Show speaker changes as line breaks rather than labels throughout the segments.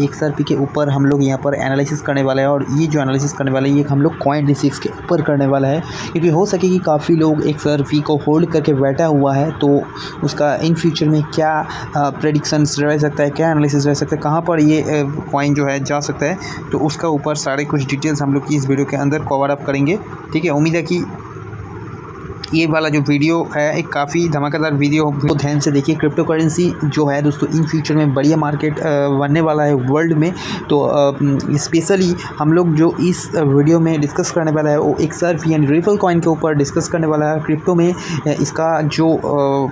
XRP के ऊपर हम लोग यहाँ पर एनालिसिस करने वाले हैं। और ये जो एनालिसिस करने वाले हैं ये हम लोग CoinDesk के ऊपर करने वाला है, क्योंकि हो सके कि काफ़ी लोग XRP को होल्ड करके बैठा हुआ है, तो उसका इन फ्यूचर में क्या प्रेडिक्शंस रह सकता है, क्या एनालिसिस रह सकता है, कहाँ पर ये कॉइन जो है जा सकता है, तो उसका ऊपर सारे कुछ डिटेल्स हम लोग इस वीडियो के अंदर कवर अप करेंगे। ठीक है, उम्मीद है कि ये वाला जो वीडियो है एक काफ़ी धमाकेदार वीडियो हो, ध्यान से देखिए। क्रिप्टो करेंसी जो है दोस्तों इन फ्यूचर में बढ़िया मार्केट बनने वाला है वर्ल्ड में। तो स्पेशली हम लोग जो इस वीडियो में डिस्कस करने वाला है वो XRP यानी रिपल कॉइन के ऊपर डिस्कस करने वाला है। क्रिप्टो में इसका जो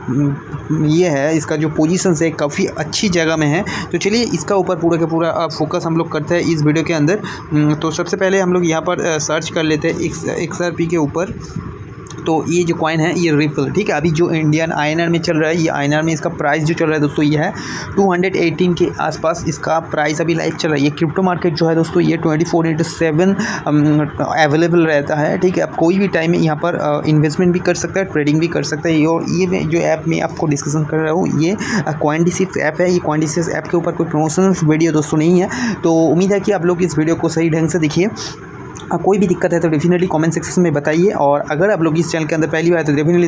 ये है, इसका जो पोजीशंस है काफ़ी अच्छी जगह में है। तो चलिए इसका ऊपर पूरा का पूरा फोकस हम लोग करते हैं इस वीडियो के अंदर। तो सबसे पहले हम लोग यहाँ पर सर्च कर लेते हैं XRP के ऊपर। तो ये जो कॉइन है ये रिपल, ठीक है, अभी जो इंडियन INR में चल रहा है, ये INR में इसका प्राइस जो चल रहा है दोस्तों ये है 218 के आसपास इसका प्राइस अभी लाइव चल रहा है। ये क्रिप्टो मार्केट जो है दोस्तों ये 24/7 अवेलेबल रहता है। ठीक है, आप कोई भी टाइम में यहाँ पर इन्वेस्टमेंट भी कर सकता है, ट्रेडिंग भी कर सकता है। और ये जो ऐप में आपको डिस्कशन कर रहा हूँ ये CoinDesk ऐप है। ये CoinDesk ऐप के ऊपर कोई प्रमोशंस वीडियो दोस्तों नहीं है। तो उम्मीद है कि आप लोग इस वीडियो को सही ढंग से देखिए। कोई भी दिक्कत है तो डेफिनेटली कमेंट सेक्शन में बताइए। और अगर आप लोग इस चैनल के अंदर पहली बार है तो डेफिनेटली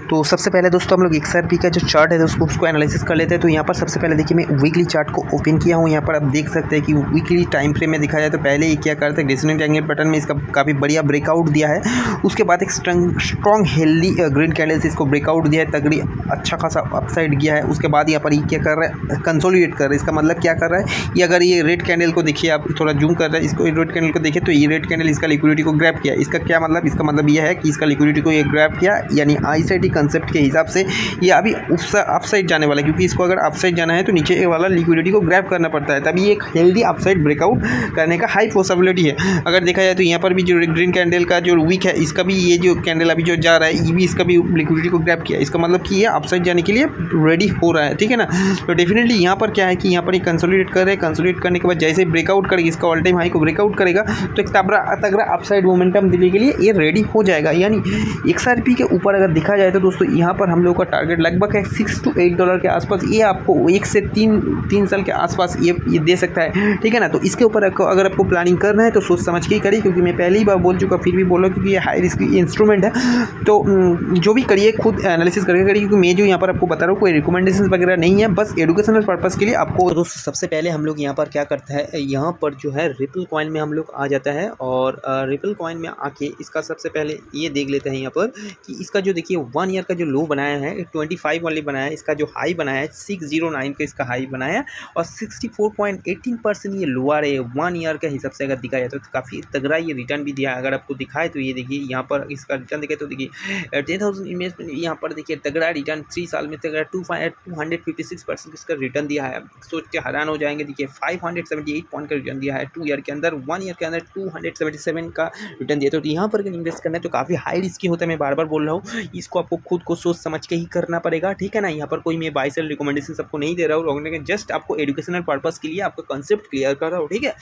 तो सबसे पहले दोस्तों हम लोग XRP का जो चार्ट है दोस्तों उसको एनालिसिस कर लेते हैं। तो यहाँ पर सबसे पहले देखिए मैं वीकली चार्ट को ओपन किया हूँ। यहाँ पर आप देख सकते हैं कि वीकली टाइम फ्रेम में दिखाया जाए तो पहले ये क्या करते हैं, डिसेंडेंट एंगल पैटर्न में इसका काफ़ी बढ़िया ब्रेकआउट दिया है। उसके बाद एक स्ट्रॉन्ग हेल्दी ग्रीन कैंडल से इसको ब्रेकआउट दिया है, तगड़ी अच्छा खासा अपसाइड गया है। उसके बाद यहाँ पर ये क्या कर रहा है, कंसोलिडेट कर रहा है। इसका मतलब क्या कर रहा है, ये अगर ये रेड कैंडल को देखिए, आप थोड़ा जूम कर रहे हैं इसको, रेड कैंडल को देखिए तो ये रेड कैंडल इसका लिक्विडिटी को ग्रैब किया। इसका क्या मतलब, इसका मतलब ये है कि इसका लिक्विडिटी को ये ग्रैब किया, यानी ICT कंसेप्ट के हिसाब से ये अभी अपसाइड जाने वाला है, क्योंकि इसको अगर अपसाइड जाना है तो नीचे वाला लिक्विडिटी को ग्रैब करना पड़ता है, तभी एक हेल्दी अपसाइड ब्रेकआउट करने का हाई पॉसिबिलिटी है। अगर देखा जाए तो यहाँ पर भी जो ग्रीन कैंडल का जो वीक है, इसका भी ये जो कैंडल अभी जो जा रहा है ये भी इसका भी लिक्विडिटी को ग्रैब किया। इसका मतलब कि ये अपसाइड जाने के लिए रेडी हो रहा है, ठीक है ना। तो डेफिनेटली यहाँ पर क्या है कि यहाँ पर ये कंसोलिडेट कर रहे हैं। कंसोलिडेट करने के बाद जैसे ब्रेकआउट करेगा, इसका ऑल टाइम हाई को ब्रेकआउट करेगा तो एक तगड़ा अपसाइड मोमेंटम देने के लिए ये रेडी हो जाएगा। यानी XRP के ऊपर अगर देखा जाए तो दोस्तों यहाँ पर हम लोग का टारगेट लगभग है $6 to $8 के आसपास। ये आपको 1 से 3 साल के आसपास ये दे सकता है, ठीक है ना। तो इसके ऊपर अगर आपको प्लानिंग करना है तो सोच समझ के ही करिए, क्योंकि मैं पहली बार बोल चुका फिर भी बोल रहा हूँ, क्योंकि ये हाई रिस्क इंस्ट्रूमेंट है। तो जो भी करिए खुद एनालिसिस करके करिए, क्योंकि मैं जो यहाँ पर आपको बता रहा हूँ कोई रिकमेंडेशन वगैरह नहीं है, बस एजुकेशनल पर्पज़ के लिए आपको। दोस्तों सबसे पहले हम लोग यहाँ पर क्या करता है, यहाँ पर जो है रिपल कॉइन में हम लोग आ जाता है। और रिपल कॉइन में आके इसका सबसे पहले ये देख लेते हैं यहाँ पर कि इसका जो देखिए 1 ईयर का जो लो बनाया है 25 वाली बनाया है। इसका जो हाई बनाया है 609 का इसका हाई बनाया है, और 64.18% ये लोअर है 1 ईयर के हिसाब से। अगर दिखाया जाए तो काफ़ी तगड़ा ये रिटर्न भी दिया है। अगर आपको दिखाए तो ये देखिए यहाँ पर इसका रिटर्न दिखाए तो देखिए 10,000 इन्वेस्टमेंट, यहाँ पर देखिए तगड़ा रिटर्न 3 साल में तगड़ा 256% इसका रिटर्न दिया है। सोच के हैरान हो जाएंगे। देखिए 578 पॉइंट का रिटर्न दिया है 2 ईयर के अंदर, 1 ईयर के अंदर 277 का रिटर्न दिया। तो यहाँ पर अगर इन्वेस्ट करना है तो काफ़ी हाई रिस्की होता है। मैं बार बार बोल रहा हूँ, इसको आपको खुद को सोच समझ के ही करना पड़ेगा, ठीक है ना। यहाँ पर कोई मैं बाय सेल रिकमेंडेशन सबको नहीं दे रहा हूँ, जस्ट आपको एजुकेशनल पर्पस के लिए आपका कंसेप्ट क्लियर कर रहा हूँ, ठीक है।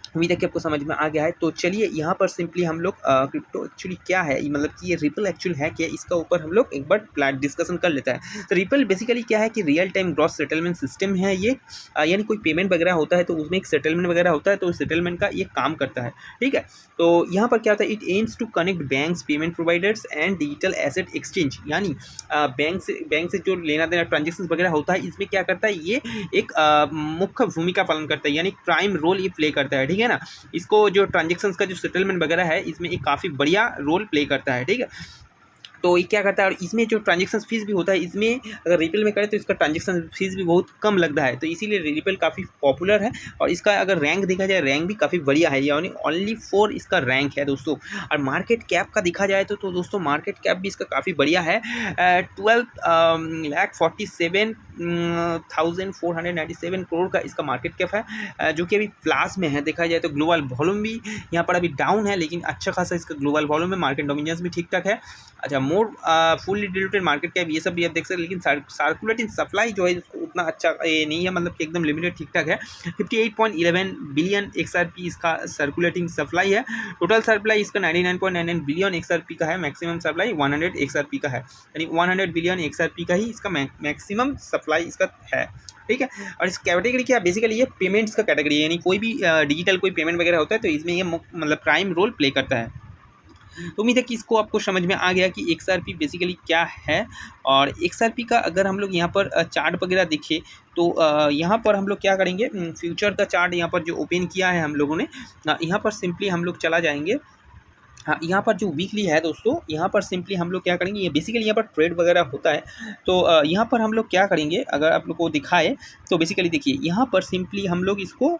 उम्मीद है कि आपको समझ में आ गया है। तो चलिए यहाँ पर सिंपली हम लोग क्रिप्टो एक्चुअली क्या है, मतलब कि ये रिपल एक्चुअल है क्या, इसका ऊपर हम लोग एक बार डिस्कशन कर लेता है। तो रिपल बेसिकली क्या है कि real time gross settlement system है ये, यानी कोई पेमेंट वगैरह होता है तो उसमें एक सेटलमेंट वगैरह होता है, तो सेटलमेंट का ये काम करता है, ठीक है। तो यहाँ पर क्या होता है, it aims to connect banks, payment providers and digital asset exchange, यानी बैंक से जो लेना देना ट्रांजेक्शन वगैरह होता है, इसमें क्या करता है ये एक मुख्य भूमिका पालन करता है, यानी प्राइम रोल ये प्ले करता है, ठीक है ना। इसको जो ट्रांजेक्शन्स का जो सेटलमेंट वगैरह है इसमें एक काफ़ी बढ़िया रोल प्ले करता है, ठीक है। तो ये क्या करता है, और इसमें जो ट्रांजेक्शन फीस भी होता है, इसमें अगर रिपल में करें तो इसका ट्रांजेक्शन फीस भी बहुत कम लगता है। तो इसीलिए रिपल काफ़ी पॉपुलर है। और इसका अगर रैंक देखा जाए, रैंक भी काफ़ी बढ़िया है, यानी ओनली 4 इसका रैंक है दोस्तों। और मार्केट कैप का देखा जाए तो दोस्तों मार्केट कैप भी इसका काफ़ी बढ़िया है, 12,47,497 करोड़ का इसका मार्केट कैप है, जो कि अभी प्लस में है। देखा जाए तो ग्लोबल वॉल्यूम भी यहाँ पर अभी डाउन है, लेकिन अच्छा खासा इसका ग्लोबल वॉल्यूम है, मार्केट डोमिनेंस भी ठीक ठाक है। अच्छा, मोर फुल्ली डिल्यूटेड मार्केट कैप ये सब भी आप देख सकते हैं, लेकिन सर्कुलेटिंग सप्लाई जो है इसको उतना अच्छा ये नहीं है, मतलब कि एकदम लिमिटेड ठीक ठाक है। 58.11 बिलियन XRP इसका सर्कुलेटिंग सप्लाई है। टोटल सप्लाई इसका 99.99 बिलियन XRP का है। मैक्सिमम सप्लाई 100 XRP का है, यानी 100 बिलियन XRP का ही इसका मैक्सिमम सप्लाई इसका है, ठीक है। और इस कैटेगरी क्या बेसिकली ये पेमेंट्स का कैटेगरी है, यानी कोई भी डिजिटल कोई पेमेंट वगैरह होता है तो इसमें ये मतलब प्राइम रोल प्ले करता है। तो उम्मीद है कि इसको आपको समझ में आ गया कि XRP बेसिकली क्या है। और XRP का अगर हम लोग यहाँ पर चार्ट वगैरह देखें तो यहाँ पर हम लोग क्या करेंगे, फ्यूचर का चार्ट यहाँ पर जो ओपन किया है हम लोगों ने, यहाँ पर सिंपली हम लोग चला जाएंगे। हाँ, यहाँ पर जो वीकली है दोस्तों, यहाँ पर सिंपली हम लोग क्या करेंगे, ये बेसिकली यहाँ पर ट्रेड वगैरह होता है। तो यहाँ पर हम लोग क्या करेंगे, अगर आप लोग को दिखाए तो बेसिकली देखिए यहाँ पर सिंपली हम लोग इसको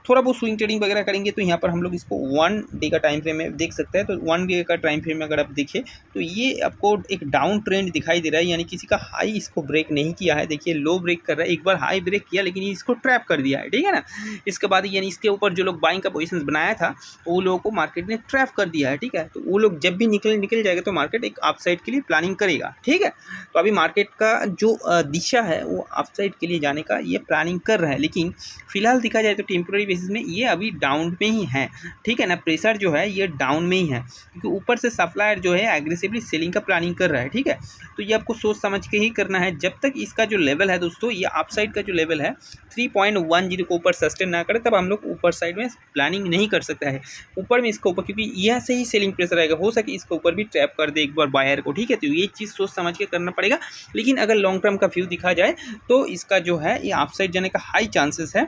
थोड़ा बहुत स्विंग ट्रेडिंग वगैरह करेंगे। तो यहाँ पर हम लोग इसको 1 डे का टाइम फ्रेम में देख सकते हैं। तो 1 डे का टाइम फ्रेम में अगर आप देखें तो ये आपको एक डाउन ट्रेंड दिखाई दे रहा है, यानी किसी का हाई इसको ब्रेक नहीं किया है। देखिए लो ब्रेक कर रहा है, एक बार हाई ब्रेक किया लेकिन इसको ट्रैप कर दिया है, ठीक है ना। इसके बाद यानी इसके ऊपर जो लोग बाइंग का पोजीशन बनाया था वो लोगों को मार्केट ने ट्रैप कर दिया है, ठीक है। तो वो लोग जब भी निकल जाएगा तो मार्केट एक अपसाइड के लिए प्लानिंग करेगा, ठीक है। तो अभी मार्केट का जो दिशा है वो अपसाइड के लिए जाने का ये प्लानिंग कर रहा है, लेकिन फिलहाल देखा जाए तो टेम्पोररी बेसिस में ये अभी डाउन में ही है, ठीक है ना। प्रेशर जो है ये डाउन में ही है क्योंकि ऊपर से सप्लायर जो है एग्रेसिवली सेलिंग का प्लानिंग कर रहा है, ठीक है। तो ये आपको सोच समझ के ही करना है। जब तक इसका जो लेवल है दोस्तों, ये अपसाइड का जो लेवल है 3.10 को ऊपर सस्टेन ना करे तब हम लोग ऊपर साइड में प्लानिंग नहीं कर सकता है। ऊपर में इसके ऊपर क्योंकि यह से ही सेलिंग प्रेशर आएगा, हो सके इसके ऊपर भी ट्रैप कर दे एक बार बायर को, ठीक है। तो ये चीज़ सोच समझ के करना पड़ेगा। लेकिन अगर लॉन्ग टर्म का व्यू दिखा जाए तो इसका जो है ये अपसाइड जाने का हाई चांसेस है।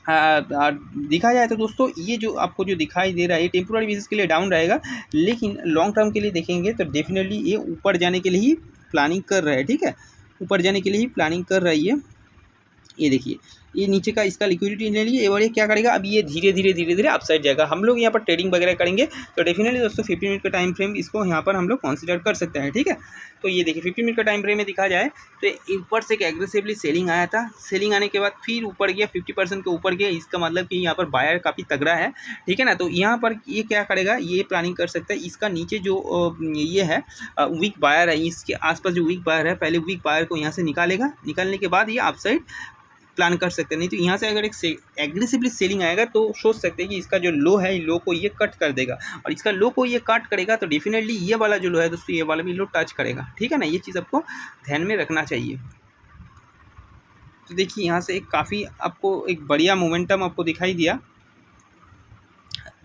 दिखा जाए तो दोस्तों ये जो आपको जो दिखाई दे रहा है ये टेम्पोररी बेसिस के लिए डाउन रहेगा, लेकिन लॉन्ग टर्म के लिए देखेंगे तो डेफिनेटली ये ऊपर जाने के लिए ही प्लानिंग कर रहा है, ठीक है। ऊपर जाने के लिए ही प्लानिंग कर रही है। ये देखिए ये नीचे का इसका लिक्विडिटी ले लिए और ये क्या करेगा, अब ये धीरे धीरे अपसाइड जाएगा। हम लोग यहाँ पर ट्रेडिंग वगैरह करेंगे तो डेफिनेटली दोस्तों 50 मिनट का टाइम फ्रेम इसको यहाँ पर हम लोग कंसीडर कर सकते हैं, ठीक है। तो ये देखिए 50 मिनट का टाइम फ्रेम में दिखा जाए तो ऊपर से एक एग्रेसिवली सेलिंग आया था, सेलिंग आने के बाद फिर ऊपर गया 50% के ऊपर गया। इसका मतलब कि यहाँ पर बायर काफ़ी तगड़ा है, ठीक है ना। तो यहाँ पर ये क्या करेगा, ये प्लानिंग कर सकता है। इसका नीचे जो ये है वीक बायर है, इसके आसपास जो वीक बायर है पहले वीक बायर को यहाँ से निकालेगा, निकालने के बाद ये अपसाइड प्लान कर सकते हैं। नहीं तो यहाँ से अगर एक एग्रेसिवली सेलिंग आएगा तो सोच सकते हैं कि इसका जो लो है लो को ये कट कर देगा, और इसका लो को ये कट करेगा तो डेफिनेटली ये वाला जो लो है दोस्तों ये वाला भी लो टच करेगा, ठीक है ना। ये चीज़ आपको ध्यान में रखना चाहिए। तो देखिए यहाँ से एक काफ़ी आपको एक बढ़िया मोमेंटम आपको दिखाई दिया।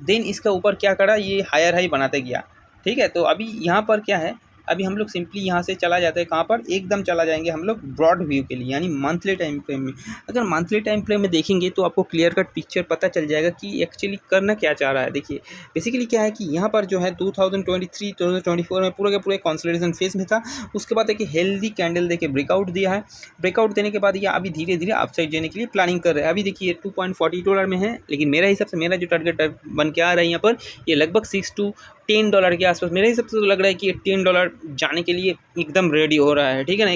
देन इसका ऊपर क्या करा, ये हायर हाई बनाते गया, ठीक है। तो अभी यहाँ पर क्या है, अभी हम लोग सिंपली यहाँ से चला जाते हैं कहाँ पर, एकदम चला जाएंगे हम लोग ब्रॉड व्यू के लिए, यानी मंथली टाइम फ्रेम में। अगर मंथली टाइम फ्रेम में देखेंगे तो आपको क्लियर कट पिक्चर पता चल जाएगा कि एक्चुअली करना क्या चाह रहा है। देखिए बेसिकली क्या है कि यहाँ पर जो है 2023-2024 में पूरे के पूरे कंसोलिडेशन फेज में था। उसके बाद एक हेल्दी कैंडल देके ब्रेकआउट दिया है। ब्रेकआउट देने के बाद ये अभी धीरे धीरे अपसाइड जाने के लिए प्लानिंग कर रहे हैं। अभी देखिए $2.40 में है, लेकिन मेरा हिसाब से मेरा जो टारगेट बन के आ रहा है यहाँ पर ये लगभग $6 to $10 के आसपास मेरे हिसाब से तो लग रहा है कि $10 जाने के लिए एकदम रेडी हो रहा है, ठीक है ना।